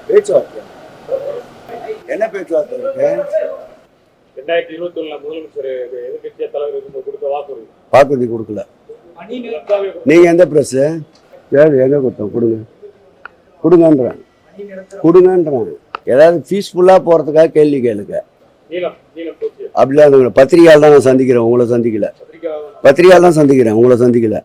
பேச்சுவார்த்தை என்ன பேச்சுவார்த்தை இருக்கு? 2021 முதலமைச்சர் எதிர்கட்சிய தலைவர் இருக்கும்போது கொடுத்த வாக்குறுதி வாக்குறுதி கொடுக்கல. நீங்க எந்த பிரஸ் சரி எங்க கொடுத்தோம்? கொடுங்கன்றேன். ஏதாவது பீஸ்ஃபுல்லா போறதுக்காக கேள்வி கேளுங்க. அப்படிலாம் பத்திரிகையால் தான் நான் சந்திக்கிறேன், உங்களை சந்திக்கல. பத்திரிகையால் தான் சந்திக்கிறேன், உங்களை சந்திக்கல.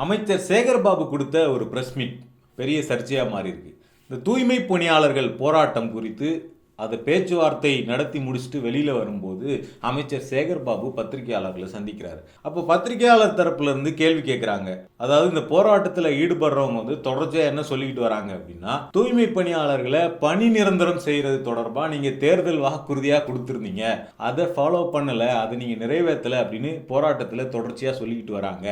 அமைச்சர் சேகர்பாபு கொடுத்த ஒரு பிரஸ் மீட் பெரிய சர்ச்சையாக மாறி இருக்கு. இந்த தூய்மை பணியாளர்கள் போராட்டம் குறித்து அதை பேச்சுவார்த்தை நடத்தி முடிச்சுட்டு வெளியில் வரும்போது அமைச்சர் சேகர்பாபு பத்திரிகையாளர்களை சந்திக்கிறாரு. அப்போ பத்திரிகையாளர் தரப்புல இருந்து கேள்வி கேட்குறாங்க. அதாவது இந்த போராட்டத்தில் ஈடுபடுறவங்க வந்து தொடர்ச்சியாக என்ன சொல்லிக்கிட்டு வராங்க அப்படின்னா, தூய்மை பணியாளர்களை பணி நிரந்தரம் செய்கிறது தொடர்பாக நீங்கள் தேர்தல் வாக்குறுதியாக கொடுத்துருந்தீங்க, அதை ஃபாலோ பண்ணலை, அதை நீங்கள் நிறைவேற்றலை அப்படின்னு போராட்டத்தில் தொடர்ச்சியாக சொல்லிக்கிட்டு வராங்க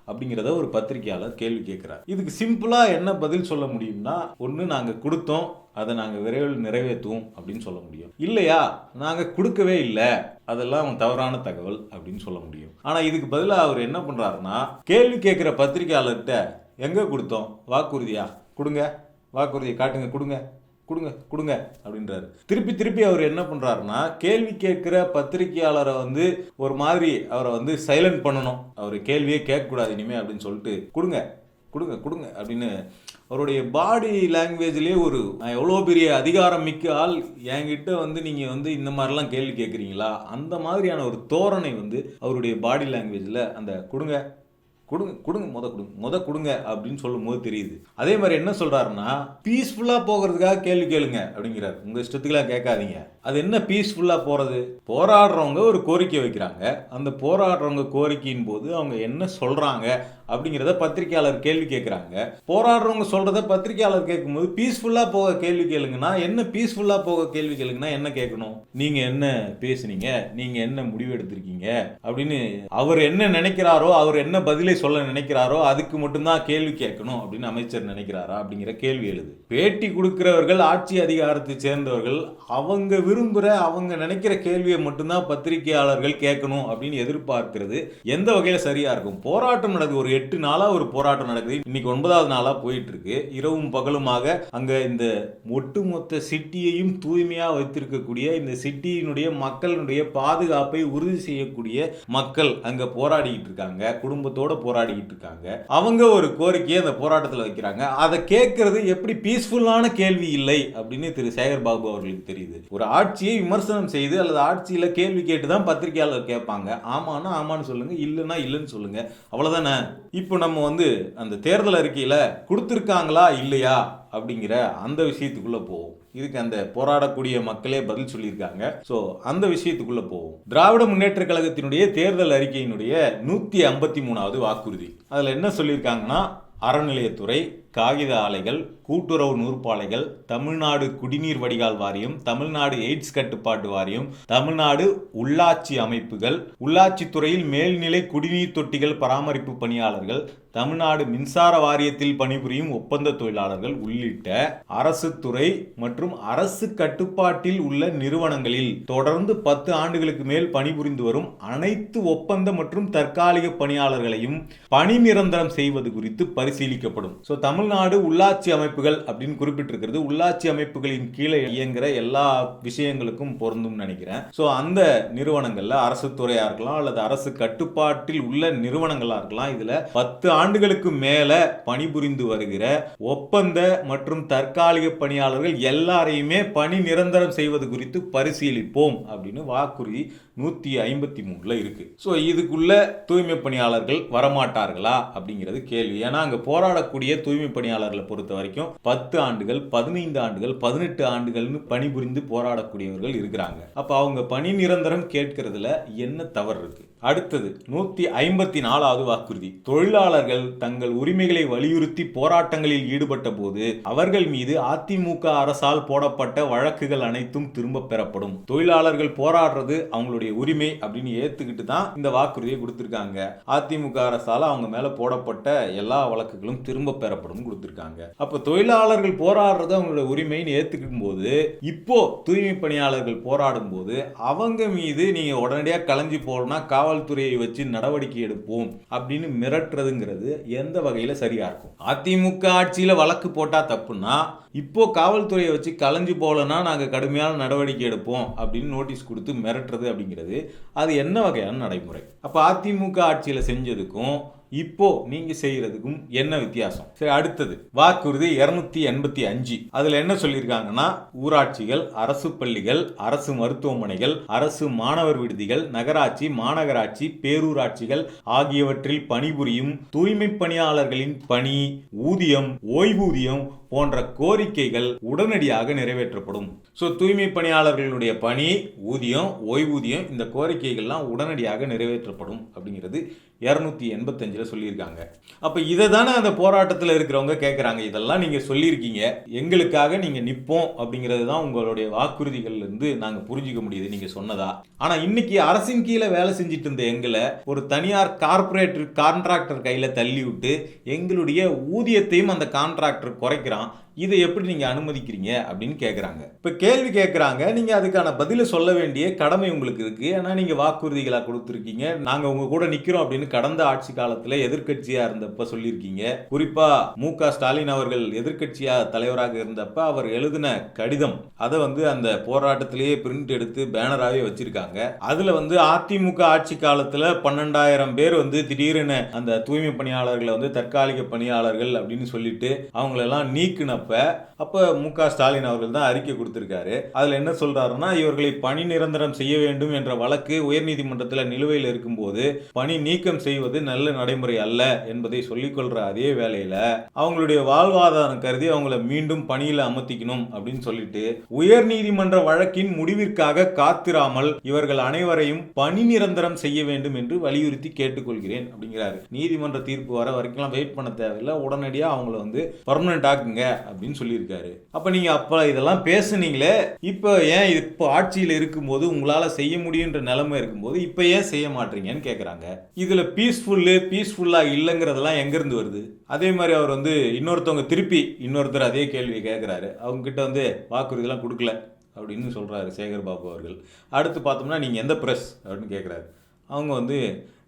அப்படிங்கிறத ஒரு பத்திரிகையாளர் கேள்வி கேட்குறாரு. இதுக்கு சிம்பிளாக என்ன பதில் சொல்ல முடியும்னா, ஒன்று நாங்கள் கொடுத்தோம், அதை நாங்கள் விரைவில் நிறைவேற்றுவோம் அப்படின்னு சொல்ல முடியும். இல்லையா நாங்கள் கொடுக்கவே இல்லை, அதெல்லாம் தவறான தகவல் அப்படின்னு சொல்ல முடியும். ஆனால் இதுக்கு பதிலாக அவர் என்ன பண்ணுறாருன்னா, கேள்வி கேட்குற பத்திரிகையாளர்கிட்ட எங்கே கொடுத்தோம் வாக்குறுதியா, கொடுங்க, வாக்குறுதியை காட்டுங்க, கொடுங்க கொடுங்க கொடுங்க அப்படின்றாரு. திருப்பி அவர் என்ன பண்ணுறாருன்னா, கேள்வி கேட்குற பத்திரிகையாளரை வந்து ஒரு மாதிரி அவரை வந்து சைலண்ட் பண்ணணும், அவர் கேள்வியே கேட்கக்கூடாது இனிமே அப்படின்னு சொல்லிட்டு கொடுங்க கொடுங்க கொடுங்க அப்படின்னு அவருடைய பாடி லாங்குவேஜ்லேயே ஒரு எவ்வளோ பெரிய அதிகாரம் மிக்க ஆள், என்கிட்ட வந்து நீங்கள் வந்து இந்த மாதிரிலாம் கேள்வி கேட்குறீங்களா, அந்த மாதிரியான ஒரு தோரணை வந்து அவருடைய பாடி லாங்குவேஜில் அந்த கொடுங்க கொடுங்க கொடுங்க முத கொடுங்க அப்படின்னு சொல்லும் போது தெரியுது. அதே மாதிரி என்ன சொல்றாருன்னா, பீஸ்ஃபுல்லா போகிறதுக்காக கேள்வி கேளுங்க அப்படிங்கிறார். உங்க இஷ்டத்துக்குலாம் கேட்காதீங்க. அது என்ன பீஸ்ஃபுல்லா போறது? போராடுறவங்க ஒரு கோரிக்கை வைக்கிறாங்க, அந்த போராடுறவங்க கோரிக்கையின் போது அவங்க என்ன சொல்றாங்க அப்படிங்கிறத பத்திரிகையாளர் கேள்வி கேட்குறாங்க. போராடுறவங்க சொல்றத பத்திரிகையாளர் கேட்கும்போது பீஸ்ஃபுல்லா போக கேள்வி கேளுங்கன்னா என்ன, பீஸ்ஃபுல்லா போக கேள்வி கேளுங்கன்னா என்ன கேட்கணும்? நீங்க என்ன பேசுனீங்க, நீங்க என்ன முடிவு எடுத்திருக்கீங்க அப்படின்னு அவர் என்ன நினைக்கிறாரோ, அவர் என்ன பதிலை சொல்ல நினைக்கிறாரோ அதுக்கு மட்டும்தான் கேள்வி கேட்கணும் அப்படின்னு அமைச்சர் நினைக்கிறாரா அப்படிங்கிற கேள்வி எழுது. பேட்டி கொடுக்கிறவர்கள் ஆட்சி அதிகாரத்தை சேர்ந்தவர்கள், அவங்க விரும்புகிற அவங்க நினைக்கிற கேள்வியை மட்டும்தான் பத்திரிகையாளர்கள் கேட்கணும் அப்படின்னு எதிர்பார்க்கிறது எந்த வகையில் சரியா இருக்கும்? போராட்டம் நடக்குது, ஒரு 8 நாளா ஒரு போராட்டம் நடக்குது, இன்னைக்கு 9வது நாளா போயிட்டு இருக்கு. இரவும் பகலுமாக அங்க இந்த ஒட்டுமொத்த சிட்டியையும் தூய்மையா வைத்திருக்கக்கூடிய, இந்த சிட்டியினுடைய மக்களுடைய பாதுகாப்பை உறுதி செய்யக்கூடிய மக்கள் அங்க போராடிக்கிட்டு இருக்காங்க, குடும்பத்தோட போராடிக்கிட்டு இருக்காங்க. அவங்க ஒரு கோரிக்கையை அந்த போராட்டத்தில் வைக்கிறாங்க. அதை கேட்கறது எப்படி பீஸ்ஃபுல்லான கேள்வி இல்லை அப்படின்னு திரு சேகர்பாபு அவர்களுக்கு தெரியுது. ஒரு ஆட்சியை விமர்சனம் செய்து அல்லது ஆட்சியில கேள்வி கேட்டு தான் பத்திரிகையாளர் கேட்பாங்க. ஆமானா ஆமான்னு சொல்லுங்க, இல்லைன்னா இல்லைன்னு சொல்லுங்க, அவ்வளவுதானே. இப்போ நம்ம வந்து அந்த தேர்தல் அறிக்கையில கொடுத்திருக்காங்களா இல்லையா அப்படிங்கிற அந்த விஷயத்துக்குள்ள போவோம். இதுக்கு அந்த போராடக்கூடிய மக்களே பதில் சொல்லியிருக்காங்க. ஸோ அந்த விஷயத்துக்குள்ள போவோம். திராவிட முன்னேற்ற கழகத்தினுடைய தேர்தல் அறிக்கையினுடைய 153வது வாக்குறுதி, அதுல என்ன சொல்லியிருக்காங்கன்னா, அறநிலையத்துறை, காகித ஆலைகள், கூட்டுறவு நூற்பாலைகள், தமிழ்நாடு குடிநீர் வடிகால் வாரியம், தமிழ்நாடு எய்ட்ஸ் கட்டுப்பாட்டு வாரியம், தமிழ்நாடு உள்ளாட்சி அமைப்புகள், உள்ளாட்சித்துறையில் மேல்நிலை குடிநீர் தொட்டிகள் பராமரிப்பு பணியாளர்கள், தமிழ்நாடு மின்சார வாரியத்தில் பணிபுரியும் ஒப்பந்த தொழிலாளர்கள் உள்ளிட்ட அரசு துறை மற்றும் அரசு கட்டுப்பாட்டில் உள்ள நிறுவனங்களில் தொடர்ந்து 10 ஆண்டுகளுக்கு மேல் பணிபுரிந்து வரும் அனைத்து ஒப்பந்த மற்றும் தற்காலிக பணியாளர்களையும் பணி நிரந்தரம் செய்வது குறித்து பரிசீலிக்கப்படும். ஸோ தமிழ்நாடு உள்ளாட்சி அமைப்புகள் அப்படின்னு குறிப்பிட்டிருக்கிறது, உள்ளாட்சி அமைப்புகளின் கீழே இயங்குகிற எல்லா விஷயங்களுக்கும் பொருந்தும் நினைக்கிறேன். ஸோ அந்த நிறுவனங்கள்ல அரசு துறையா இருக்கலாம் அல்லது அரசு கட்டுப்பாட்டில் உள்ள நிறுவனங்களா இருக்கலாம், இதுல 10 ஆண்டுகளுக்கு மேல பணிபுரிந்து வருகிற ஒப்பந்த மற்றும் தற்காலிக பணியாளர்கள் எல்லாரையுமே பணி நிரந்தரம் செய்வது குறித்து பரிசீலிப்போம் அப்படின்னு வாக்குறுதி 153ல இருக்கு. ஸோ இதுக்குள்ள தூய்மை பணியாளர்கள் வரமாட்டார்களா அப்படிங்கிறது கேள்வி. ஏன்னா அங்க போராடக்கூடிய தூய்மை பணியாளர்களை பொறுத்த வரைக்கும் 10 ஆண்டுகள், 15 ஆண்டுகள், 18 ஆண்டுகள்னு பணிபுரிந்து போராடக்கூடியவர்கள் இருக்கிறாங்க. அப்ப அவங்க பணி நிரந்தரம் கேட்கறதுல என்ன தவறு இருக்கு? அடுத்தது 154வது வாக்குறுதி, தொழிலாளர்கள் தங்கள் உரிமைகளை வலியுறுத்தி போராட்டங்களில் ஈடுபட்ட போது அவர்கள் மீது அதிமுக அரசால் போடப்பட்ட வழக்குகள் அனைத்தும் திரும்ப பெறப்படும். தொழிலாளர்கள் போராடுறது அவங்களுடைய உரிமை அப்படின்னு ஏத்துக்கிட்டு தான் இந்த வாக்குறுதியை கொடுத்திருக்காங்க. அதிமுக அரசால் அவங்க மேல போடப்பட்ட எல்லா வழக்குகளும் திரும்ப பெறப்படும் கொடுத்திருக்காங்க. அப்ப தொழிலாளர்கள் போராடுறது அவங்களுடைய உரிமைன்னு ஏத்துக்கும் போது, இப்போ தூய்மை பணியாளர்கள் போராடும் போது அவங்க மீது நீங்க உடனடியாக கலைஞ்சு போடணும், காவல் காவல்துறையை வச்சு நடவடிக்கை எடுப்போம் அப்படின்னு மிரட்டுறதுங்கிறது எந்த வகையில சரியா இருக்கும்? அதிமுக ஆட்சியில வழக்கு போட்டா தப்புன்னா இப்போ காவல்துறையை வச்சு கலைஞ்சு போலன்னா நாங்கள் கடுமையான நடவடிக்கை எடுப்போம் அப்படின்னு நோட்டீஸ் கொடுத்து மிரட்டுறது அப்படிங்கிறது அது என்ன வகையான நடைமுறை? அப்போ அதிமுக ஆட்சியில் செஞ்சதுக்கும் இப்போ நீங்க செய்யறதுக்கும் என்ன வித்தியாசம்? சரி, அடுத்தது வாக்குறுதி 285. அதுல என்ன சொல்லியிருக்காங்கன்னா, ஊராட்சிகள், அரசு பள்ளிகள், அரசு மருத்துவமனைகள், அரசு மாணவர் விடுதிகள், நகராட்சி, மாநகராட்சி, பேரூராட்சிகள் ஆகியவற்றில் பணிபுரியும் தூய்மை பணியாளர்களின் பணி, ஊதியம், ஓய்வூதியம் போன்ற கோரிக்கைகள் உடனடியாக நிறைவேற்றப்படும். ஸோ தூய்மை பணியாளர்களுடைய பணி, ஊதியம், ஓய்வூதியம், இந்த கோரிக்கைகள்லாம் உடனடியாக நிறைவேற்றப்படும் அப்படிங்கிறது 285 சொல்லியிருக்காங்க. அப்போ இதை தானே அந்த போராட்டத்தில் இருக்கிறவங்க கேட்குறாங்க. இதெல்லாம் நீங்கள் சொல்லியிருக்கீங்க, எங்களுக்காக நீங்கள் நிற்போம் அப்படிங்கிறது தான் உங்களுடைய வாக்குறுதிகள்லேருந்து நாங்கள் புரிஞ்சிக்க முடியுது நீங்கள் சொன்னதா. ஆனால் இன்னைக்கு அரசின் கீழே வேலை செஞ்சுட்டு இருந்த எங்களை ஒரு தனியார் கான்ட்ராக்டர் கையில் தள்ளி விட்டு எங்களுடைய ஊதியத்தையும் அந்த கான்ட்ராக்டர் குறைக்கிறான். இதை எப்படி நீங்க அனுமதிக்கிறீங்க அப்படின்னு கேட்குறாங்க. இப்போ கேள்வி கேட்குறாங்க, நீங்க அதுக்கான பதிலை சொல்ல வேண்டிய கடமை உங்களுக்கு இருக்கு. ஏன்னா நீங்க வாக்குறுதிகளாக கொடுத்துருக்கீங்க, நாங்க உங்க கூட நிக்கிறோம் அப்படின்னு கடந்த ஆட்சி காலத்துல எதிர்கட்சியா இருந்தப்ப சொல்லியிருக்கீங்க. குறிப்பா மு.க. ஸ்டாலின் அவர்கள் எதிர்கட்சியா தலைவராக இருந்தப்ப அவர் எழுதின கடிதம் அதை அந்த போராட்டத்திலேயே பிரிண்ட் எடுத்து பேனராகவே வச்சிருக்காங்க. அதுல அதிமுக ஆட்சி காலத்துல 12,000 பேர் திடீரென அந்த தூய்மை பணியாளர்களை தற்காலிக பணியாளர்கள் அப்படின்னு சொல்லிட்டு அவங்களெல்லாம் நீக்கின அப்ப மு.க. ஸ்டாலின் அவர்கள் தான் அறிக்கை கொடுத்திருக்காரு. அதுல என்ன சொல்றாருன்னா, இவர்களை பணி நிரந்தரம் செய்ய வேண்டும் என்ற வழக்கு உயர்நீதிமன்றத்தில் நிலுவையில் இருக்கும்போது பணி நீக்கம் செய்வது நல்ல நடைமுறை அல்ல என்பதை சொல்லிக்கொள்ற அதே வேளையில அவங்களுடைய வாழ்வாதாரம் கருதி அவங்களை மீண்டும் பணியில அமர்த்திக்கணும் அப்படின்னு சொல்லிட்டு உயர்நீதிமன்ற வழக்கின் முடிவிற்காக காத்திராமல் இவர்கள் அனைவரையும் பணி நிரந்தரம் செய்ய வேண்டும் என்று வலியுறுத்தி கேட்டுக்கொள்கிறேன் அப்படிங்கிறாரு. நீதிமன்ற தீர்ப்பு வர வரைக்கும் வெயிட் பண்ண தேவையில்லை, உடனடியாக அவங்களை பர்மனன்ட் ஆக்குங்க அப்படின்னு சொல்லியிருக்காரு. அப்ப நீங்க இதெல்லாம் பேசுனீங்களே, இப்போ ஏன் இப்போ ஆட்சியில் இருக்கும்போது உங்களால செய்ய முடியுன்ற நிலைமை இருக்கும்போது இப்போ ஏன் செய்ய மாட்டீங்கன்னு கேட்குறாங்க. இதுல பீஸ்ஃபுல்லா இல்லைங்கிறதெல்லாம் எங்க இருந்து வருது? அதே மாதிரி அவர் இன்னொருத்தர் அதே கேள்வி கேட்கிறாரு. அவங்க கிட்ட வாக்குறுதிலாம் கொடுக்கல அப்படின்னு சொல்றாரு சேகர் பாபு அவர்கள். அடுத்து பார்த்தோம்னா நீங்க எந்த பிரஸ் அப்படின்னு கேட்கிறாரு. அவங்க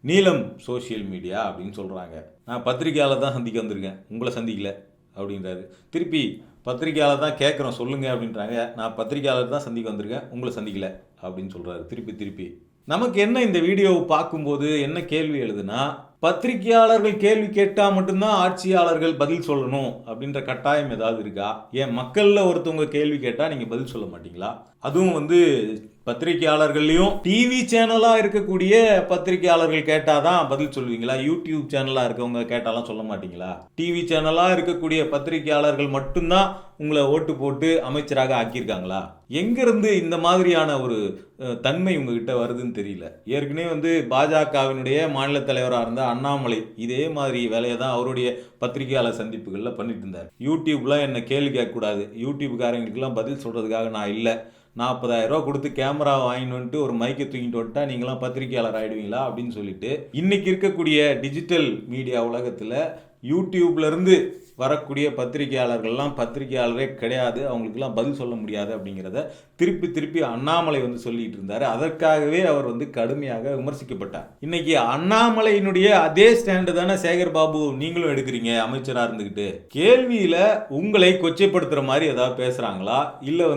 நீலம் சோசியல் மீடியா அப்படின்னு சொல்றாங்க. நான் பத்திரிகையாளர் தான் சந்திக்க வந்திருக்கேன், உங்களை சந்திக்கல அப்படின்றாரு. திருப்பி பத்திரிகையாளர் தான் கேட்குறோம் சொல்லுங்க அப்படின்றாங்க. நான் பத்திரிகையாளர் தான் சந்திக்க வந்திருக்கேன், உங்களை சந்திக்கல அப்படின்னு சொல்றாரு. திருப்பி நமக்கு என்ன இந்த வீடியோவை பார்க்கும்போது என்ன கேள்வி எழுதுனா, பத்திரிகையாளர்கள் கேள்வி கேட்டால் மட்டும்தான் ஆட்சியாளர்கள் பதில் சொல்லணும் அப்படின்ற கட்டாயம் ஏதாவது இருக்கா? ஏன் மக்களில் ஒருத்தவங்க கேள்வி கேட்டால் நீங்கள் பதில் சொல்ல மாட்டீங்களா? அதுவும் பத்திரிகையாளர்களையும் டிவி சேனலாக இருக்கக்கூடிய பத்திரிகையாளர்கள் கேட்டால் தான் பதில் சொல்லுவீங்களா? யூடியூப் சேனலாக இருக்கவங்க கேட்டாலாம் சொல்ல மாட்டீங்களா? டிவி சேனலாக இருக்கக்கூடிய பத்திரிகையாளர்கள் மட்டும்தான் உங்களை ஓட்டு போட்டு அமைச்சராக ஆக்கியிருக்காங்களா? எங்கிருந்து இந்த மாதிரியான ஒரு தன்மை உங்ககிட்ட வருதுன்னு தெரியல. ஏற்கனவே பாஜகவினுடைய மாநில தலைவராக இருந்த அண்ணாமலை இதே மாதிரி வேலையை தான் அவருடைய பத்திரிகையாளர் சந்திப்புகளில் பண்ணிட்டு இருந்தார். யூடியூப்லாம் என்ன கேள்வி கேட்கக்கூடாது, யூடியூப்காரங்களுக்கெல்லாம் பதில் சொல்கிறதுக்காக நான் இல்லை, 40,000 ரூபா கொடுத்து கேமரா வாங்கிட்டு வந்துட்டு ஒரு மைக்கை தூக்கிட்டு வந்துட்டா நீங்களாம் பத்திரிகையாளர் ஆகிடுவீங்களா அப்படின்னு சொல்லிட்டு இன்னைக்கு இருக்கக்கூடிய டிஜிட்டல் மீடியா உலகத்தில் யூடியூப்லேருந்து வரக்கூடிய பத்திரிகையாளர்கள்லாம் பத்திரிகையாளரே கிடையாது, அவங்களுக்கெல்லாம் பதில் சொல்ல முடியாது அப்படிங்கிறத திருப்பி அண்ணாமலை சொல்லிட்டு இருந்தார். அதற்காகவே அவர் கடுமையாக விமர்சிக்கப்பட்டார். இன்னைக்கு அண்ணாமலையினுடைய அதே ஸ்டாண்டு தானே சேகர் பாபு நீங்களும் எடுக்கிறீங்க. அமைச்சராக இருந்துக்கிட்டு கேள்வியில உங்களை கொச்சைப்படுத்துற மாதிரி ஏதாவது பேசுறாங்களா, இல்ல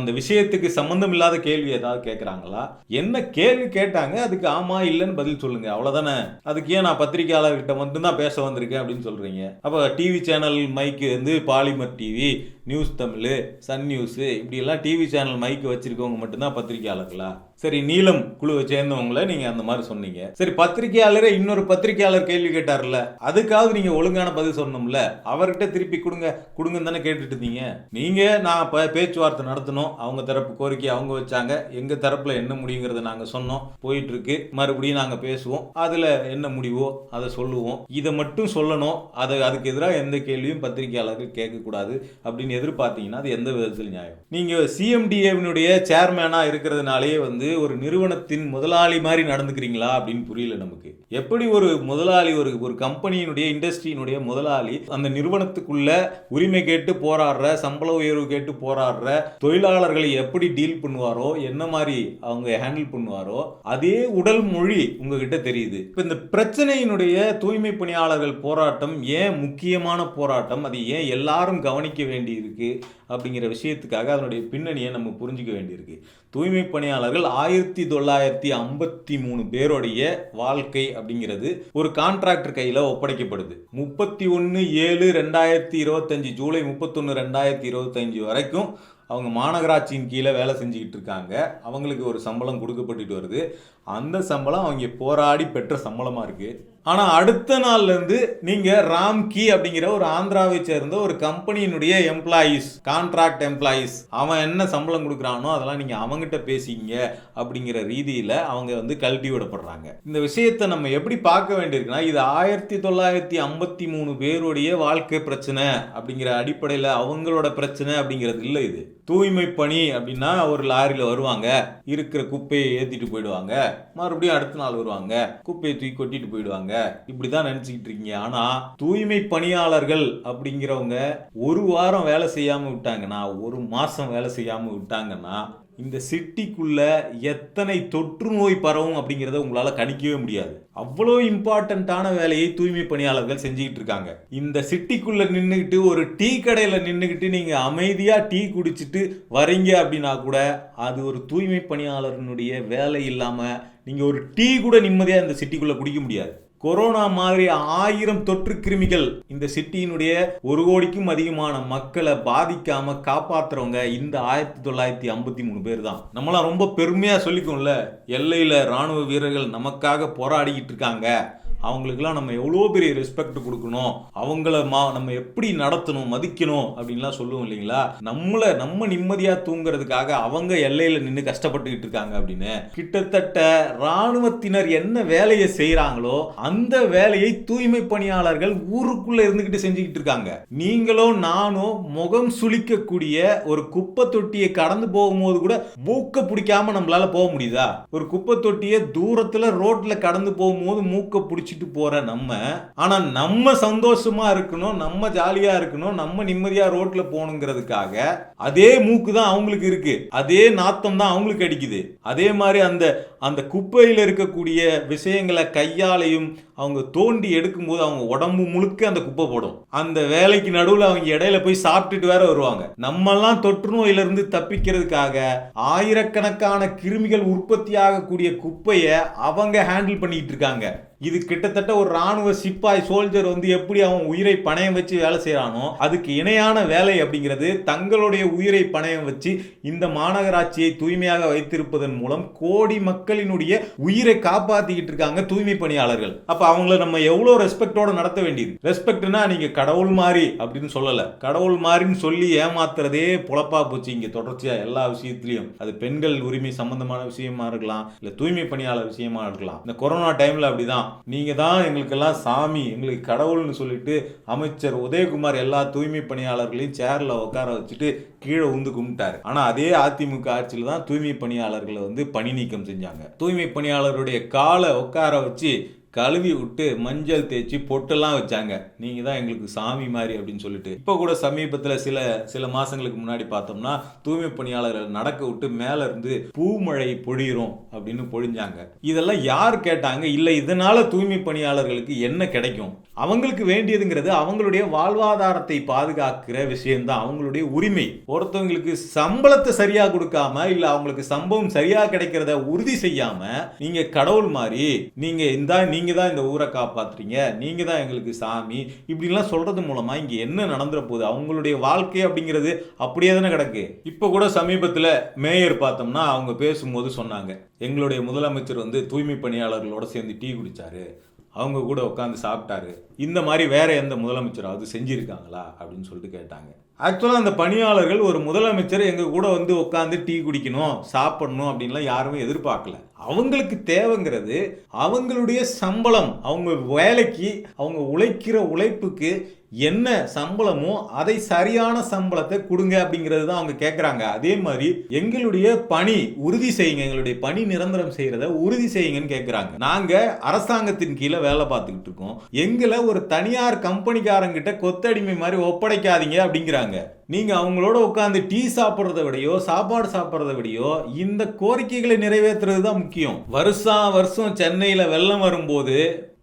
அந்த விஷயத்துக்கு சம்பந்தம் இல்லாத கேள்வி ஏதாவது கேட்கறாங்களா? என்ன கேள்வி கேட்டாங்க, அதுக்கு ஆமா இல்லைன்னு பதில் சொல்லுங்க, அவ்வளவுதானே. அதுக்கு ஏன் நான் பத்திரிகையாளர்கிட்ட மட்டும்தான் பேச வந்திருக்கேன் அப்படின்னு சொல்றீங்க? அப்ப டிவி சேனல் மைக்கு Polimer TV, news Tamil, Sun news இப்படியெல்லாம் டிவி சேனல் மைக்கு வச்சிருக்கவங்க மட்டும்தான் பத்திரிகையாளர்களா? சரி, நீலம் குழுவை சேர்ந்தவங்களை நீங்க அந்த மாதிரி சொன்னீங்க. சரி, பத்திரிகையாளரே இன்னொரு பத்திரிகையாளர் கேள்வி கேட்டார்ல, அதுக்காவது நீங்க ஒழுங்கான பதில் சொன்னோம்ல, அவர்கிட்ட திருப்பி கொடுங்கன்னு தானே கேட்டுட்டு இருந்தீங்க. நீங்க நான் பேச்சுவார்த்தை நடத்தணும், அவங்க தரப்பு கோரிக்கை அவங்க வச்சாங்க, எங்க தரப்புல என்ன முடியுங்கிறத நாங்க சொன்னோம், போயிட்டு இருக்கு, மறுபடியும் நாங்க பேசுவோம், அதுல என்ன முடிவோ அதை சொல்லுவோம், இதை மட்டும் சொல்லணும், அதுக்கு எதிராக எந்த கேள்வியும் பத்திரிகையாளர்கள் கேட்கக்கூடாது அப்படின்னு அப்படின்னு எதிர்பார்த்தீங்கன்னா அது எந்த விதத்தில் நியாயம்? நீங்கள் சிஎம்டிஏவினுடைய சேர்மேனாக இருக்கிறதுனாலே வந்து ஒரு நிறுவனத்தின் முதலாளி மாதிரி நடந்துக்கிறீங்களா அப்படின்னு புரியல நமக்கு. எப்படி ஒரு முதலாளி ஒரு கம்பெனியினுடைய இண்டஸ்ட்ரியினுடைய முதலாளி அந்த நிறுவனத்துக்குள்ள உரிமை கேட்டு போராடுற, சம்பள உயர்வு கேட்டு போராடுற தொழிலாளர்களை எப்படி டீல் பண்ணுவாரோ, என்ன மாதிரி அவங்க ஹேண்டில் பண்ணுவாரோ அதே உடல் மொழி உங்ககிட்ட தெரியுது. இப்போ இந்த பிரச்சனையினுடைய தூய்மை பணியாளர்கள் போராட்டம் ஏன் முக்கியமான போராட்டம், அது ஏன் எல்லாரும் கவனிக்க வேண்டி இருக்கு அப்படிங்கிற விஷயத்துக்காக அதனுடைய பின்னணியை நம்ம புரிஞ்சுக்க வேண்டியிருக்கு. தூய்மை பணியாளர்கள் 1953 பேருடைய வாழ்க்கை அப்படிங்கிறது ஒரு கான்ட்ராக்டர் கையில் ஒப்படைக்கப்படுது. 31/7/2025 ஜூலை 31/2025 வரைக்கும் அவங்க மாநகராட்சியின் கீழே வேலை செஞ்சுக்கிட்டு இருக்காங்க. அவங்களுக்கு ஒரு சம்பளம் கொடுக்கப்பட்டுட்டு வருது. அந்த சம்பளம் அவங்க போராடி பெற்ற சம்பளமாக இருக்குது. ஆனால் அடுத்த நாள்லேருந்து நீங்கள் ராம்கி அப்படிங்கிற ஒரு ஆந்திராவை சேர்ந்த ஒரு கம்பெனியினுடைய எம்ப்ளாயீஸ், கான்ட்ராக்ட் எம்ப்ளாயீஸ், அவன் என்ன சம்பளம் கொடுக்குறானோ அதெல்லாம் நீங்கள் அவங்ககிட்ட பேசிங்க அப்படிங்கிற ரீதியில் அவங்க வந்து கழட்டி விடப்படுறாங்க. இந்த விஷயத்தை நம்ம எப்படி பார்க்க வேண்டியிருக்குன்னா, இது 1953 பேருடைய வாழ்க்கை பிரச்சனை அப்படிங்கிற அடிப்படையில் அவங்களோட பிரச்சனை அப்படிங்கிறது இல்லை. இது தூய்மை பணி அப்படின்னா ஒரு லாரியில் வருவாங்க, இருக்கிற குப்பையை ஏற்றிட்டு போயிடுவாங்க, மறுபடியும் அடுத்த நாள் வருவாங்க, குப்பையை தூக்கி கொட்டிட்டு போயிடுவாங்க, இப்படிதான் நினைச்சுக்கிட்டு இருக்கீங்க. ஆனா தூய்மை பணியாளர்கள் அப்படிங்கிறவங்க ஒரு வாரம் வேலை செய்யாம விட்டாங்கன்னா, ஒரு மாசம் வேலை செய்யாம விட்டாங்கன்னா இந்த சிட்டிக்குள்ள எத்தனை தொற்று நோய் பரவும் அப்படிங்கிறத உங்களால கணிக்கவே முடியாது. அவ்வளோ இம்பார்ட்டண்ட்டான வேலையை தூய்மை பணியாளர்கள் செஞ்சுக்கிட்டு இருக்காங்க. இந்த சிட்டிக்குள்ள நின்றுக்கிட்டு ஒரு டீ கடையில் நின்றுக்கிட்டு நீங்க அமைதியா டீ குடிச்சிட்டு வரீங்க அப்படின்னா கூட அது ஒரு தூய்மை பணியாளர்களுடைய வேலை இல்லாம நீங்க ஒரு டீ கூட நிம்மதியா இந்த சிட்டிக்குள்ள குடிக்க முடியாது. கொரோனா மாதிரி 1000 தொற்று கிருமிகள் இந்த சிட்டியினுடைய 1 கோடிக்கும் அதிகமான மக்களை பாதிக்காம காப்பாத்துறவங்க இந்த 1953 பேர் தான். நம்மளாம் ரொம்ப பெருமையா சொல்லிக்கோம்ல, எல்லையில ராணுவ வீரர்கள் நமக்காக போராடிக்கிட்டு இருக்காங்க, அவங்களுக்கெல்லாம் நம்ம எவ்வளோ பெரிய ரெஸ்பெக்ட் கொடுக்கணும், அவங்கள நம்ம எப்படி நடத்தணும், மதிக்கணும் அப்படின்லாம் சொல்லுவோம் இல்லைங்களா. நம்ம நிம்மதியாக தூங்குறதுக்காக அவங்க எல்லையில் நின்று கஷ்டப்பட்டுக்கிட்டு இருக்காங்க அப்படின்னு. கிட்டத்தட்ட இராணுவத்தினர் என்ன வேலையை செய்கிறாங்களோ அந்த வேலையை தூய்மை பணியாளர்கள் ஊருக்குள்ள இருந்துக்கிட்டு செஞ்சுக்கிட்டு இருக்காங்க. நீங்களோ நானோ முகம் சுளிக்கக்கூடிய ஒரு குப்பை தொட்டியை கடந்து போகும்போது கூட மூக்க பிடிக்காம நம்மளால போக முடியுதா? ஒரு குப்பை தொட்டியை தூரத்தில் ரோட்டில் கடந்து போகும்போது மூக்க பிடிச்சி போற ஆனா நம்ம சந்தோஷமா இருக்கணும், நம்ம ஜாலியா இருக்கணும், நம்ம நிம்மதியா ரோட்ல போகணுங்கிறதுக்காக அதே மூக்கு தான் அவங்களுக்கு இருக்கு, அதே நாத்தம் தான் அவங்களுக்கு அடிக்குது. அதே மாதிரி அந்த குப்பையில் இருக்கக்கூடிய விஷயங்களை கையாலையும் அவங்க தோண்டி எடுக்கும்போது அவங்க உடம்பு முழுக்க அந்த குப்பை போடும். அந்த வேலைக்கு நடுவில் அவங்க இடையில போய் சாப்பிட்டுட்டு வேற வருவாங்க. நம்மெல்லாம் தொற்று நோயிலிருந்து தப்பிக்கிறதுக்காக ஆயிரக்கணக்கான கிருமிகள் உற்பத்தி ஆகக்கூடிய குப்பையை அவங்க ஹேண்டில் பண்ணிட்டு இருக்காங்க. இது கிட்டத்தட்ட ஒரு ராணுவ சிப்பாய் சோல்ஜர் வந்து எப்படி அவன் உயிரை பணயம் வச்சு வேலை செய்யறானோ அதுக்கு இணையான வேலை அப்படிங்கிறது தங்களுடைய உயிரை பணயம் வச்சு இந்த மாநகராட்சியை தூய்மையாக வைத்திருப்பதன் மூலம் கோடி மக்களினுடைய உயிரை காப்பாத்திக்கிட்டு இருக்காங்க தூய்மை பணியாளர்கள். அப்ப அவங்கள நம்ம எவ்வளவு ரெஸ்பெக்டோட நடத்த வேண்டியது. ரெஸ்பெக்ட்னா நீங்க கடவுள் மாதிரி அப்படின்னு சொல்லல, கடவுள் மாதிரின்னு சொல்லி ஏமாத்துறதே பொழப்பா போச்சு இங்க தொடர்ச்சியா எல்லா விஷயத்திலையும். அது பெண்கள் உரிமை சம்பந்தமான விஷயமா இருக்கலாம், இல்ல தூய்மை பணியாளர் விஷயமா இருக்கலாம். இந்த கொரோனா டைம்ல அப்படிதான், நீங்க தான் எங்களுக்கெல்லாம் சாமி, எங்களுக்கு கடவுள்னு சொல்லிட்டு அமைச்சர் உதயகுமார் எல்லா தூய்மை பணியாளர்களையும் சேர்ல உட்கார வச்சுட்டு கீழே உந்து கும்பிட்டாரு. ஆனா அதே அதிமுக ஆட்சியில தான் தூய்மை பணியாளர்களை வந்து பணி நீக்கம் செஞ்சாங்க. தூய்மை பணியாளருடைய காலை உட்கார வச்சு கழுவி விட்டு மஞ்சள் தேய்ச்சி பொட்டெல்லாம் வச்சாங்க, நீங்க தான் எங்களுக்கு சாமி மாதிரி அப்படின்னு சொல்லிட்டு. இப்போ கூட சமீபத்தில் சில மாசங்களுக்கு முன்னாடி பார்த்தோம்னா தூய்மை பணியாளர்கள் நடக்க விட்டு மேல இருந்து பூமழை பொழியிறோம் அப்படின்னு பொழிஞ்சாங்க. இதெல்லாம் யார் கேட்டாங்க? இல்லை, இதனால தூய்மை பணியாளர்களுக்கு என்ன கிடைக்கும்? அவங்களுக்கு வேண்டியதுங்கிறது அவங்களுடைய வாழ்வாதாரத்தை பாதுகாக்கிற விஷயம்தான், அவங்களுடைய உரிமை. ஒருத்தவங்களுக்கு சம்பளத்தை சரியா கொடுக்காம இல்ல அவங்களுக்கு சம்பளம் சரியா கிடைக்கிறத உறுதி செய்யாம நீங்க கடவுள் மாதிரி நீங்க தான் இந்த ஊரை காப்பாத்துறீங்க, நீங்க தான் எங்களுக்கு சாமி இப்படிலாம் சொல்றது மூலமா இங்க என்ன நடந்துற போகுது? அவங்களுடைய வாழ்க்கை அப்படிங்கிறது அப்படியே தானே கிடக்கு. இப்ப கூட சமீபத்துல மேயர் பார்த்தோம்னா அவங்க பேசும்போது சொன்னாங்க, எங்களுடைய முதலமைச்சர் வந்து தூய்மை பணியாளர்களோட சேர்ந்து டீ குடிச்சாரு, அவங்க கூட உட்காந்து சாப்பிட்டாரு, இந்த மாதிரி வேற எந்த முதலமைச்சராவது செஞ்சிருக்காங்களா அப்படின்னு சொல்லிட்டு கேட்டாங்க. ஆக்சுவலாக அந்த பணியாளர்கள் ஒரு முதலமைச்சர் எங்க கூட வந்து உட்காந்து டீ குடிக்கணும் சாப்பிடணும் அப்படின்லாம் யாருமே எதிர்பார்க்கல. அவங்களுக்கு தேவைங்கிறது அவங்களுடைய சம்பளம், அவங்க வேலைக்கு அவங்க உழைக்கிற உழைப்புக்கு என்ன சம்பளமோ அதை சரியான சம்பளத்தை கொடுங்க அப்படிங்கிறது தான் அவங்க கேட்குறாங்க. அதே மாதிரி எங்களுடைய பணி உறுதி செய்யுங்க, எங்களுடைய பணி நிரந்தரம் செய்யறத உறுதி செய்யுங்கன்னு கேட்குறாங்க. நாங்க அரசாங்கத்தின் கீழே வேலை பார்த்துக்கிட்டு இருக்கோம், எங்களை ஒரு தனியார் கம்பெனிக்காரங்கிட்ட கொத்தடிமை மாதிரி ஒப்படைக்காதீங்க அப்படிங்கிறாங்க. நீங்க அவங்களோட உட்காந்து டீ சாப்பிட்றத விடையோ சாப்பாடு சாப்பிட்றத விடையோ இந்த கோரிக்கைகளை நிறைவேற்றுறது தான் முக்கியம். வருஷம் சென்னையில வெள்ளம் வரும்போது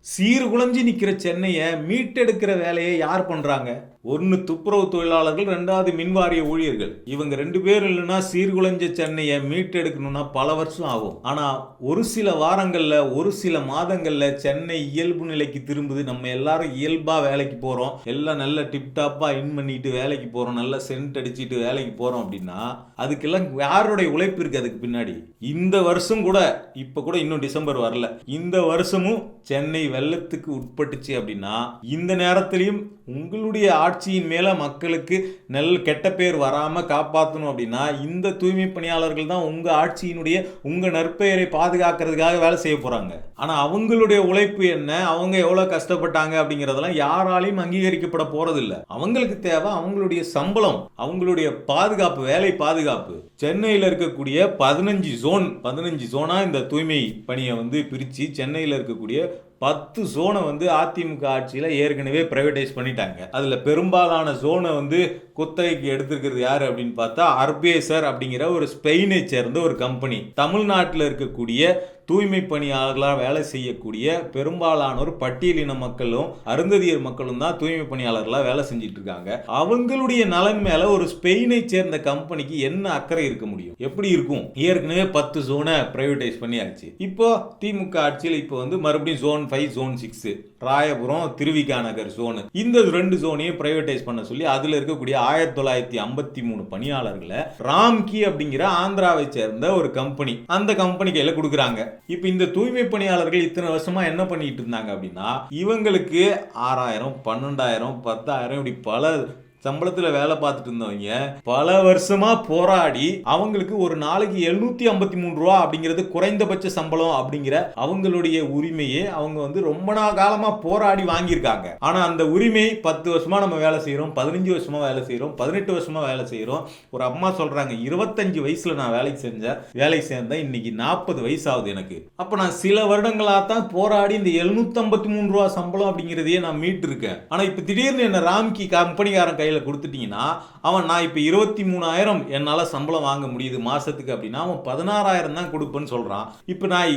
சீர்குலைஞ்சி நிக்கிற சென்னையை மீட்டெடுக்கிற வேலையை யார் பண்றாங்க? ஒன்னு துப்புரவு தொழிலாளர்கள், 2வது மின்வாரிய ஊழியர்கள். இவங்க 2 பேர் இல்லைன்னா சீர்குலைஞ்ச சென்னையை மீட்டெடுக்கணும்னா பல வருஷம் ஆகும். ஆனா ஒரு சில வாரங்கள்ல ஒரு சில மாதங்கள்ல சென்னை இயல்பு நிலைக்கு திரும்புது. நம்ம எல்லாரும் இயல்பா வேலைக்கு போறோம், எல்லாம் நல்ல டிப்டாப்பா இன் பண்ணிட்டு வேலைக்கு போறோம், நல்ல சென்ட் அடிச்சுட்டு வேலைக்கு போறோம். அப்படின்னா அதுக்கெல்லாம் யாருடைய உழைப்பு இருக்கு அதுக்கு பின்னாடி? இந்த வருஷம் கூட, இப்ப கூட இன்னும் டிசம்பர் வரல, இந்த வருஷமும் சென்னை வெள்ளத்துக்கு உட்பட்டுச்சு அப்படின்னா இந்த நேரத்திலையும் உங்களுடைய ஆட்சியின் மேல மக்களுக்கு நல்ல கெட்ட பேர் வராம காப்பாற்றணும் அப்படின்னா இந்த தூய்மை பணியாளர்கள் தான் உங்க ஆட்சியினுடைய உங்க நற்பெயரை பாதுகாக்கிறதுக்காக வேலை செய்ய போறாங்க. ஆனா அவங்களுடைய உழைப்பு என்ன, அவங்க எவ்வளவு கஷ்டப்பட்டாங்க அப்படிங்கறதெல்லாம் யாராலையும் அங்கீகரிக்கப்பட போறது இல்ல. அவங்களுக்கு தேவை அவங்களுடைய சம்பளம், அவங்களுடைய பாதுகாப்பு, வேலை பாதுகாப்பு. சென்னையில் இருக்கக்கூடிய 15 ஜோனா இந்த தூய்மை பணியை பிரிச்சு சென்னையில் இருக்கக்கூடிய 10 ஜோனை அதிமுக ஆட்சியில் ஏற்கனவே பிரைவேடைஸ் பண்ணிட்டாங்க. அதுல பெரும்பாலான ஜோனை குத்தகைக்கு எடுத்திருக்கிறது யாரு அப்படின்னு பார்த்தா அர்பேசர் அப்படிங்கிற ஒரு ஸ்பெயினை சேர்ந்த ஒரு கம்பெனி. தமிழ்நாட்டில் இருக்கக்கூடிய தூய்மை பணியாளர்களாக வேலை செய்யக்கூடிய பெரும்பாலானோர் பட்டியலின மக்களும் அருந்ததியர் மக்களும் தான் தூய்மை பணியாளர்களாக வேலை செஞ்சிட்டு இருக்காங்க. அவங்களுடைய நலன் மேல ஒரு ஸ்பெயினை சேர்ந்த கம்பெனிக்கு என்ன அக்கறை இருக்க முடியும்? எப்படி இருக்கும்? ஏற்கனவே 10 ஜோனை பிரைவேடைஸ் பண்ணியாச்சு. இப்போ திமுக ஆட்சியில் இப்போ மறுபடியும் ஜோன் 5 ஜோன் 6 ராயபுரம் திருவிகா நகர் ஜோனு, இந்த 2 ஜோனையும் பிரைவேடைஸ் பண்ண சொல்லி அதுல இருக்கக்கூடிய 1953 பணியாளர்களை ராம்கி அப்படிங்கிற ஆந்திராவை சேர்ந்த ஒரு கம்பெனி, அந்த கம்பெனி கையில கொடுக்குறாங்க. இப்ப இந்த தூய்மை பணியாளர்கள் இத்தனை வருஷமா என்ன பண்ணிட்டு இருந்தாங்க அப்படின்னா இவங்களுக்கு 6000 12,000 10,000 இப்படி பல சம்பளத்துல வேலை பார்த்துட்டு இருந்தவங்க பல வருஷமா போராடி அவங்களுக்கு ஒரு நாளைக்கு 753 ரூபா அப்படிங்கிறது குறைந்தபட்ச சம்பளம் அப்படிங்கிற அவங்களுடைய உரிமையை அவங்க ரொம்ப காலமா போராடி வாங்கியிருக்காங்க. ஆனா அந்த உரிமை 10 வருஷமா நம்ம வேலை செய்யறோம், 15 வருஷமா வேலை செய்யறோம், 18 வருஷமா வேலை செய்யறோம். ஒரு அம்மா சொல்றாங்க 25 வயசுல நான் வேலை சேர்ந்தேன், இன்னைக்கு 40 வயசு ஆகுது எனக்கு. அப்ப நான் சில வருடங்களா தான் போராடி இந்த 753 ரூபா சம்பளம் அப்படிங்கிறதையே நான் மீட்டு இருக்கேன். ஆனா இப்ப திடீர்னு என்ன ராம்கி கம்பெனிக்காரன் கொடுத்துட்டீங்கன்னா அவன் நான் இப்ப 23,000 என்னால சம்பளம் வாங்க முடியுது மாசத்துக்கு அப்படின்னா அவன் 16,000 தான் கொடுப்பேன்னு சொல்றான். இப்ப நான்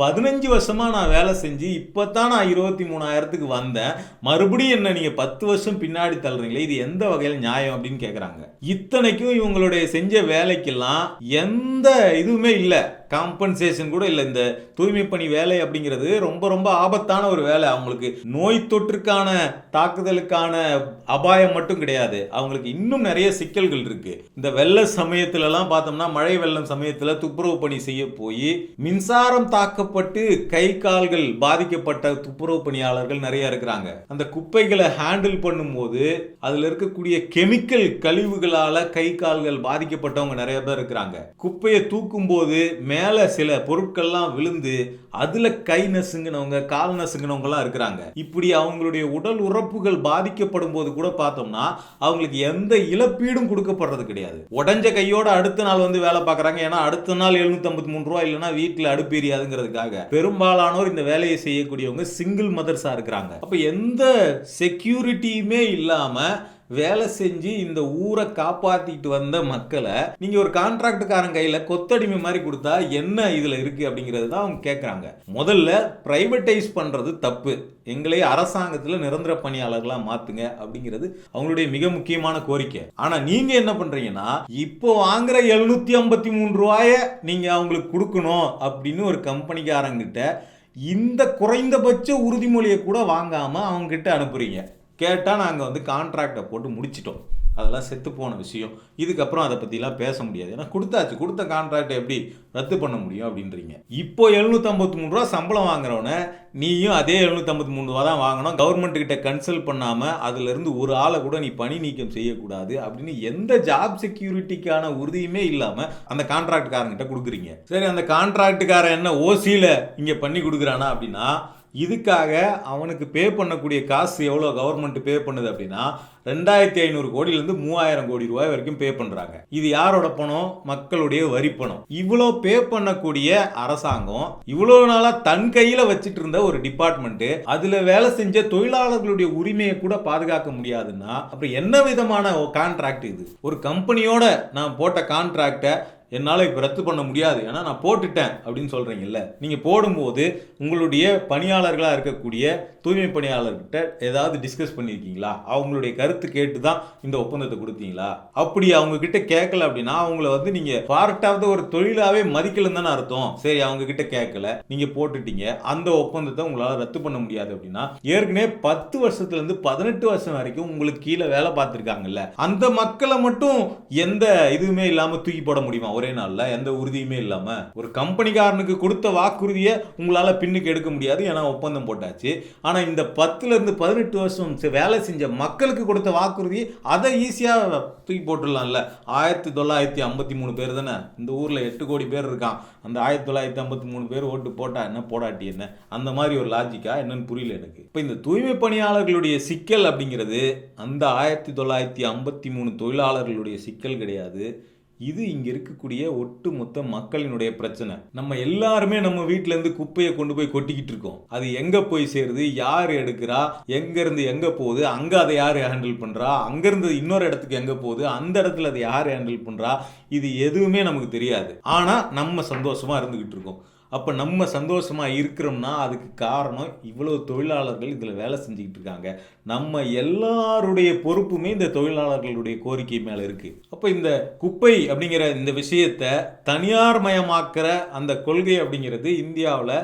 15 வருஷமா நான் வேலை செஞ்சு இப்பதான் நான் 23,000க்கு வந்தேன், மறுபடியும் என்ன நீங்க 10 வருஷம் பின்னாடி தள்ளுறீங்களே, இது எந்த வகையில் நியாயம் அப்படின்னு கேக்குறாங்க. இத்தனைக்கும் இவங்களுடைய செஞ்ச வேலைக்கெல்லாம் எந்த இதுவுமே இல்ல, காம்பன்சேஷன் கூட இல்லை. இந்த தூய்மை பணி வேலை அப்படிங்கிறது ரொம்ப ரொம்ப ஆபத்தான ஒரு வேலை. அவங்களுக்கு நோய் தொற்றுக்கான தாக்குதலுக்கான அபாயம் மட்டும் கிடையாது, அவங்களுக்கு இன்னும் நிறைய சிக்கல்கள் இருக்கு. இந்த வெள்ள சமயத்துல எல்லாம் பார்த்தோம்னா மழை வெள்ளம் சமயத்துல துப்புரவு பணி செய்ய போய் மின்சாரம் தாக்கப்பட்டு கை கால்கள் பாதிக்கப்பட்ட துப்புரவு பணியாளர்கள் நிறைய இருக்கிறாங்க. அந்த குப்பைகளை ஹேண்டில் பண்ணும்போது அதுல இருக்கக்கூடிய கெமிக்கல் கழிவுகளால கை கால்கள் பாதிக்கப்பட்டவங்க நிறைய பேர் இருக்கிறாங்க. குப்பையை தூக்கும் போது மேல சில பொருட்கள்லாம் விழுந்து அதுல கை நசுங்கினவங்க கால் நசுங்கினவங்க எல்லாம் இருக்கிறாங்க. இப்படி அவங்களுடைய உடல் உறுப்புகள் பாதிக்கப்படும் போது கூட பார்த்தோம்னா அவங்களுக்கு எந்த இழப்பீடும் கொடுக்கப்படுறது கிடையாது. உடஞ்ச கையோட அடுத்த நாள் வேலை பார்க்கறாங்க, ஏன்னா அடுத்த நாள் 753 ரூபாய் இல்லைன்னா வீட்டுல அடுப்பு எரியாதுங்கிறதுக்காக. பெரும்பாலானோர் இந்த வேலையை செய்யக்கூடியவங்க சிங்கிள் மதர்ஸா இருக்கிறாங்க. அப்ப எந்த செக்யூரிட்டியுமே இல்லாம வேலை செஞ்சு இந்த ஊரை காப்பாத்திட்டு வந்த மக்களை நீங்க ஒரு கான்ட்ராக்டுக்காரன் கையில கொத்தடிமை மாதிரி கொடுத்தா என்ன இதுல இருக்கு அப்படிங்கிறது தான் அவங்க கேட்கறாங்க. முதல்ல பிரைவேடைஸ் பண்றது தப்பு, எங்களை அரசாங்கத்துல நிரந்தர பணியாளர்களா மாத்துங்க அப்படிங்கிறது அவங்களுடைய மிக முக்கியமான கோரிக்கை. ஆனா நீங்க என்ன பண்றீங்கன்னா இப்போ வாங்குற 753 ரூபாய நீங்க அவங்களுக்கு கொடுக்கணும் அப்படின்னு ஒரு கம்பெனிக்காரங்கிட்ட இந்த குறைந்தபட்ச உறுதிமொழியை கூட வாங்காம அவங்க கிட்ட அனுப்புறீங்க. கேட்டால் நாங்கள் கான்ட்ராக்டை போட்டு முடிச்சிட்டோம், அதெல்லாம் செத்து போன விஷயம். இதுக்கப்புறம் அதை பற்றிலாம் பேச முடியாது. ஏன்னா கொடுத்த கான்ட்ராக்டை எப்படி ரத்து பண்ண முடியும் அப்படின்றீங்க. இப்போ 753 ரூபா சம்பளம் வாங்குறவன நீயும் அதே 753 ரூபா தான் வாங்கணும், கவர்மெண்ட் கிட்ட கன்சல்ட் பண்ணாமல் அதுலேருந்து ஒரு ஆளை கூட நீ பணி நீக்கம் செய்யக்கூடாது அப்படின்னு எந்த ஜாப் செக்யூரிட்டிக்கான உறுதியுமே இல்லாமல் அந்த கான்ட்ராக்ட்காரங்கிட்ட கொடுக்குறீங்க. சரி, அந்த கான்ட்ராக்டுக்காரன் என்ன ஓசியில் இங்கே பண்ணி கொடுக்குறானா அப்படின்னா, இதுக்காக அவனுக்கு பே பண்ணக்கூடிய காசு எவ்வளோ கவர்மெண்ட் பே பண்ணுது அப்படின்னா 2500 கோடியிலேருந்து 3000 கோடி ரூபாய் வரைக்கும் பே பண்ணுறாங்க. இது யாரோட பணம்? மக்களுடைய வரி பணம். இவ்வளோ பே பண்ணக்கூடிய அரசாங்கம் இவ்வளோ நாளாக தன் கையில் வச்சுட்டு இருந்த ஒரு டிபார்ட்மெண்ட்டு அதில் வேலை செஞ்ச தொழிலாளர்களுடைய உரிமையை கூட பாதுகாக்க முடியாதுன்னா அப்புறம் என்ன விதமான கான்ட்ராக்ட் இது? ஒரு கம்பெனியோட நான் போட்ட கான்ட்ராக்டை என்னால் இப்போ ரத்து பண்ண முடியாது, ஏன்னா நான் போட்டுட்டேன் அப்படின்னு சொல்கிறீங்கல்ல. நீங்கள் போடும்போது உங்களுடைய பணியாளர்களாக இருக்கக்கூடிய தூய்மை பணியாளர்கிட்ட ஏதாவது டிஸ்கஸ் பண்ணியிருக்கீங்களா? அவங்களுடைய கருத்து கேட்டு தான் இந்த ஒப்பந்தத்தை கொடுத்தீங்களா? அப்படி அவங்க கிட்ட கேட்கல அப்படின்னா அவங்கள நீங்கள் பார்ட் ஆஃப் த ஒரு தொழிலாகவே மதிக்கலன்னு தானே அர்த்தம். சரி, அவங்க கிட்ட கேட்கல, நீங்கள் போட்டுட்டீங்க, அந்த ஒப்பந்தத்தை உங்களால் ரத்து பண்ண முடியாது அப்படின்னா ஏற்கனவே 10 வருஷத்துலேருந்து 18 வருஷம் வரைக்கும் உங்களுக்கு கீழே வேலை பார்த்துருக்காங்கல்ல, அந்த மக்களை மட்டும் எந்த இதுவுமே இல்லாமல் தூக்கி போட முடியுமா ஒரே நாள்ல? எந்த உறுதியுமே இல்லாம ஒரு கம்பெனிக்காரனுக்கு கொடுத்த வாக்குறுதியை உங்களால பின்னுக்கு எடுக்க முடியாது, ஏன்னா ஒப்பந்தம் போட்டாச்சு. ஆனா இந்த 10ல இருந்து 18 வருஷம் வேலை செஞ்ச மக்களுக்கு கொடுத்த வாக்குறுதி அதை ஈஸியா தூக்கி போட்டுடலாம்ல. 1953 பேர் தானே இந்த ஊர்ல 8 கோடி பேர் இருக்கான். அந்த 1953 பேர் ஓட்டு போட்டா என்ன, போடாட்டி என்ன, அந்த மாதிரி ஒரு லாஜிக்கா என்னன்னு புரியல எனக்கு. இப்ப இந்த தூய்மை பணியாளர்களுடைய சிக்கல் அப்படிங்கிறது அந்த 1953 தொழிலாளர்களுடைய சிக்கல் கிடையாது. இது இங்க இருக்கக்கூடிய ஒட்டுமொத்த மக்களினுடைய பிரச்சனை. நம்ம எல்லாருமே நம்ம வீட்டுல இருந்து குப்பையை கொண்டு போய் கொட்டிக்கிட்டு இருக்கோம். அது எங்க போய் சேருது, யார் எடுக்கிறா, எங்க இருந்து எங்க போகுது, அங்க அதை யார் ஹேண்டில் பண்றா, அங்க இருந்து இன்னொரு இடத்துக்கு எங்க போகுது, அந்த இடத்துல அதை யார் ஹேண்டில் பண்றா, இது எதுவுமே நமக்கு தெரியாது. ஆனா நம்ம சந்தோஷமா இருந்துகிட்டு இருக்கோம். அப்போ நம்ம சந்தோஷமாக இருக்கிறோம்னா அதுக்கு காரணம் இவ்வளோ தொழிலாளர்கள் இதில் வேலை செஞ்சுக்கிட்டு இருக்காங்க. நம்ம எல்லாருடைய பொறுப்புமே இந்த தொழிலாளர்களுடைய கோரிக்கை மேலே இருக்குது. அப்போ இந்த குப்பை அப்படிங்கிற இந்த விஷயத்தை தனியார் மயமாக்குற அந்த கொள்கை அப்படிங்கிறது இந்தியாவில்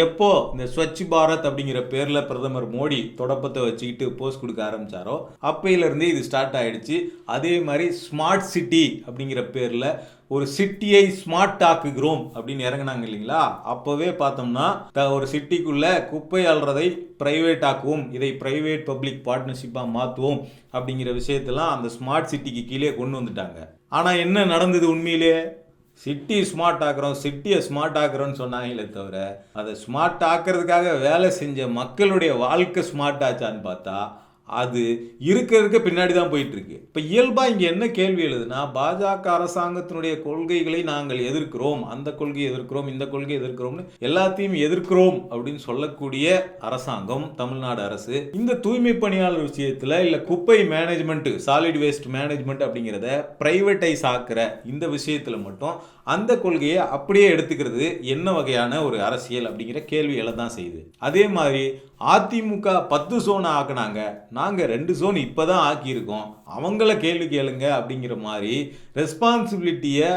எப்போ இந்த ஸ்வச் பாரத் அப்படிங்கிற பேரில் பிரதமர் மோடி தொடப்பத்தை வச்சுக்கிட்டு போஸ்ட் கொடுக்க ஆரம்பித்தாரோ அப்பையிலேருந்தே இது ஸ்டார்ட் ஆகிடுச்சு. அதே மாதிரி ஸ்மார்ட் சிட்டி அப்படிங்கிற பேரில் ஒரு சிட்டியை ஸ்மார்ட் ஆக்குகிறோம் அப்படின்னு இறங்கினாங்க இல்லைங்களா? அப்போவே பார்த்தோம்னா ஒரு சிட்டிக்குள்ளே குப்பை அள்ளுறதை பிரைவேட் ஆக்குவோம், இதை பிரைவேட் பப்ளிக் பார்ட்னர்ஷிப்பாக மாற்றுவோம் அப்படிங்கிற விஷயத்தெல்லாம் அந்த ஸ்மார்ட் சிட்டிக்கு கீழே கொண்டு வந்துட்டாங்க. ஆனால் என்ன நடந்தது உண்மையிலே? சிட்டி ஸ்மார்ட் ஆக்குறோம், சிட்டியை ஸ்மார்ட் ஆக்குறோன்னு சொன்னாங்களே தவிர அதை ஸ்மார்ட் ஆக்குறதுக்காக வேலை செஞ்ச மக்களுடைய வாழ்க்கை ஸ்மார்ட் ஆச்சான்னு பார்த்தா அது இருக்கிறதுக்கு பின்னாடி தான் போயிட்டு இருக்கு. இப்போ இயல்பாக இங்கே என்ன கேள்வி எழுதுனா, பாஜக அரசாங்கத்தினுடைய கொள்கைகளை நாங்கள் எதிர்க்கிறோம், அந்த கொள்கையை எதிர்க்கிறோம், இந்த கொள்கையை எதிர்க்கிறோம்னு எல்லாத்தையும் எதிர்க்கிறோம் அப்படின்னு சொல்லக்கூடிய அரசாங்கம் தமிழ்நாடு அரசு இந்த தூய்மை பணியாளர் விஷயத்தில் இல்லை குப்பை மேனேஜ்மெண்ட், சாலிட் வேஸ்ட் மேனேஜ்மெண்ட் அப்படிங்கிறத பிரைவேட்டைஸ் ஆக்குற இந்த விஷயத்தில் மட்டும் அந்த கொள்கையை அப்படியே எடுத்துக்கிறது என்ன வகையான ஒரு அரசியல் அப்படிங்கிற கேள்விகளை தான் செய்யுது. அதே மாதிரி அதிமுக 10 ஜோன் ஆக்குனாங்க, நாங்கள் 2 ஜோன் இப்போ தான் ஆக்கியிருக்கோம், அவங்கள கேள்வி கேளுங்க அப்படிங்கிற மாதிரி ரெஸ்பான்சிபிலிட்டியை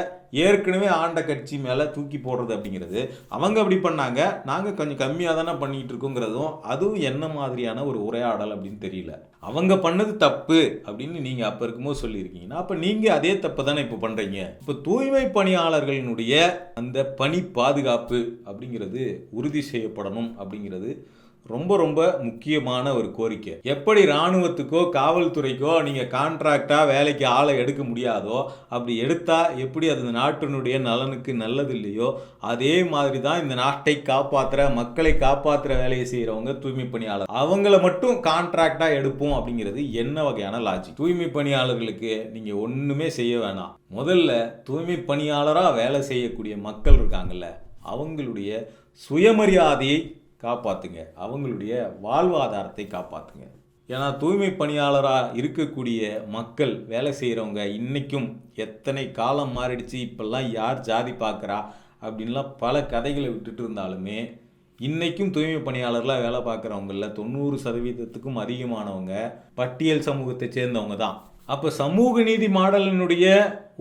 ஏற்கனவே ஆண்ட கட்சி மேலே தூக்கி போடுறது அப்படிங்கிறது, அவங்க அப்படி பண்ணாங்க நாங்கள் கொஞ்சம் கம்மியாக தானே பண்ணிகிட்டு இருக்கோங்கிறதும் அதுவும் என்ன மாதிரியான ஒரு உரையாடல் அப்படின்னு தெரியல. அவங்க பண்ணது தப்பு அப்படின்னு நீங்கள் அப்போ இருக்கும்போது சொல்லியிருக்கீங்கன்னா அப்போ நீங்கள் அதே தப்பு தானே இப்போ பண்ணுறீங்க. இப்போ தூய்மை பணியாளர்களினுடைய அந்த பணி பாதுகாப்பு அப்படிங்கிறது உறுதி செய்யப்படணும் அப்படிங்கிறது ரொம்ப ரொம்ப முக்கியமான ஒரு கோரிக்கை. எப்படி இராணுவத்துக்கோ காவல்துறைக்கோ நீங்கள் கான்ட்ராக்டாக வேலைக்கு ஆளை எடுக்க முடியாதோ, அப்படி எடுத்தால் எப்படி அது நாட்டினுடைய நலனுக்கு நல்லது இல்லையோ, அதே மாதிரி தான் இந்த நாட்டை காப்பாற்றுற மக்களை காப்பாற்றுற வேலையை செய்கிறவங்க தூய்மை பணியாளர், அவங்கள மட்டும் கான்ட்ராக்டாக எடுப்போம் அப்படிங்கிறது என்ன வகையான லாஜிக்? தூய்மை பணியாளர்களுக்கு நீங்கள் ஒன்றுமே செய்ய வேணாம். முதல்ல தூய்மை பணியாளராக வேலை செய்யக்கூடிய மக்கள் இருக்காங்கல்ல, அவங்களுடைய சுயமரியாதையை காப்பாற்றுங்க, அவங்களுடைய வாழ்வாதாரத்தை காப்பாற்றுங்க. ஏன்னா தூய்மை பணியாளராக இருக்கக்கூடிய மக்கள் வேலை செய்கிறவங்க இன்றைக்கும் எத்தனை காலம் மாறிடுச்சு, இப்பெல்லாம் யார் ஜாதி பார்க்குறா அப்படின்லாம் பல கதைகளை விட்டுட்டு இருந்தாலுமே இன்றைக்கும் தூய்மை பணியாளர்களாக வேலை பார்க்குறவங்களில் 90% அதிகமானவங்க பட்டியல் சமூகத்தை சேர்ந்தவங்க தான். அப்போ சமூக நீதி மாடலினுடைய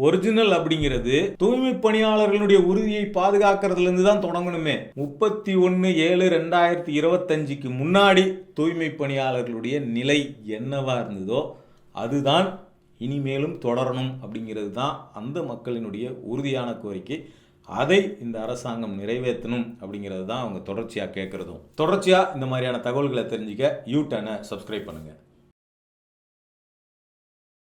ஒரிஜினல் அப்படிங்கிறது தூய்மை பணியாளர்களுடைய உறுதியை பாதுகாக்கிறதுலேருந்து தான் தொடங்கணுமே. 31/7/2025 முன்னாடி தூய்மை பணியாளர்களுடைய நிலை என்னவா இருந்ததோ அதுதான் இனிமேலும் தொடரணும் அப்படிங்கிறது தான் அந்த மக்களினுடைய உறுதியான கோரிக்கை. அதை இந்த அரசாங்கம் நிறைவேற்றணும் அப்படிங்கிறது தான் அவங்க தொடர்ச்சியாக கேட்குறதும். தொடர்ச்சியாக இந்த மாதிரியான தகவல்களை தெரிஞ்சுக்க யூ-டர்னை சப்ஸ்கிரைப் பண்ணுங்கள்.